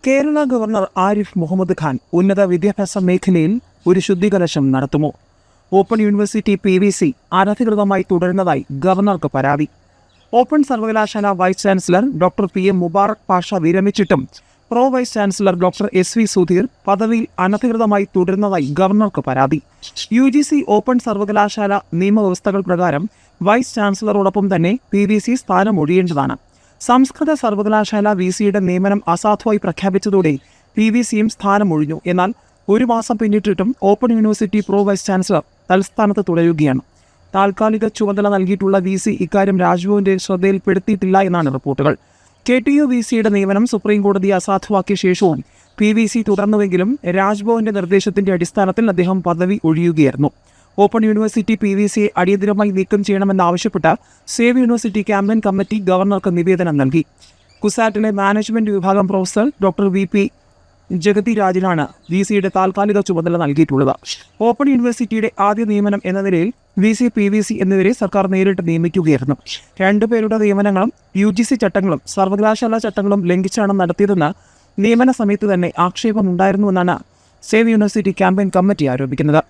Kerala governor Arif Mohammed Khan ഉന്നത വിദ്യാഭ്യാസ മേഖലയിൽ ഒരു ശുദ്ധികലശം നടത്തുമോ? ഓപ്പൺ യൂണിവേഴ്സിറ്റി PVC അനധികൃതമായി തുടരുന്നതായി ഗവർണർക്ക് പരാതി. ഓപ്പൺ സർവകലാശാല vice chancellor doctor PM Mubarak Pasha വിരമിച്ചിട്ടും pro vice chancellor doctor SV Sudheer പദവിയിൽ അനധികൃതമായി തുടരുന്നതായി ഗവർണർക്ക് പരാതി. UGC ഓപ്പൺ സർവകലാശാല നിയമവ്യവസ്ഥകൾ പ്രകാരം വൈസ് ചാൻസലറോടൊപ്പം തന്നെ PVC സ്ഥാനം ഒഴിയേണ്ടതാണ്. സംസ്കൃത സർവകലാശാല VCയുടെ നിയമനം അസാധുവായി പ്രഖ്യാപിച്ചതോടെ PVCയും സ്ഥാനം ഒഴിഞ്ഞു. എന്നാൽ ഒരു മാസം പിന്നിട്ടിട്ടും open university pro vice chancellor തൽസ്ഥാനത്ത് തുടരുകയാണ്. താൽക്കാലിക ചുമതല നൽകിയിട്ടുള്ള VC ഇക്കാര്യം രാജ്ഭവന്റെ ശ്രദ്ധയിൽപ്പെടുത്തിയിട്ടില്ല എന്നാണ് റിപ്പോർട്ടുകൾ. KTU VCയുടെ നിയമനം സുപ്രീം കോടതി അസാധുവാക്കിയ ശേഷവും PVC തുടർന്നുവെങ്കിലും രാജ്ഭവന്റെ നിർദ്ദേശത്തിന്റെ അടിസ്ഥാനത്തിൽ അദ്ദേഹം പദവി ഒഴിയുകയായിരുന്നു. ഓപ്പൺ യൂണിവേഴ്സിറ്റി PVCയെ അടിയന്തരമായി നീക്കം ചെയ്യണമെന്നാവശ്യപ്പെട്ട് സേവ് യൂണിവേഴ്സിറ്റി ക്യാമ്പയിൻ കമ്മിറ്റി ഗവർണർക്ക് നിവേദനം നൽകി. കുസാറ്റിലെ മാനേജ്മെന്റ് വിഭാഗം പ്രൊഫസർ ഡോക്ടർ VP ജഗതി രാജിനാണ് VCയുടെ താൽക്കാലിക ചുമതല നൽകിയിട്ടുള്ളത്. ഓപ്പൺ യൂണിവേഴ്സിറ്റിയുടെ ആദ്യ നിയമനം എന്ന നിലയിൽ VC PVC എന്നിവരെ സർക്കാർ നേരിട്ട് നിയമിക്കുകയായിരുന്നു. രണ്ടുപേരുടെ നിയമനങ്ങളും UGC ചട്ടങ്ങളും സർവകലാശാല ചട്ടങ്ങളും ലംഘിച്ചാണ് നടത്തിയതെന്ന് നിയമന സമയത്ത് തന്നെ ആക്ഷേപമുണ്ടായിരുന്നുവെന്നാണ് സേവ് യൂണിവേഴ്സിറ്റി ക്യാമ്പയിൻ കമ്മിറ്റി ആരോപിക്കുന്നത്.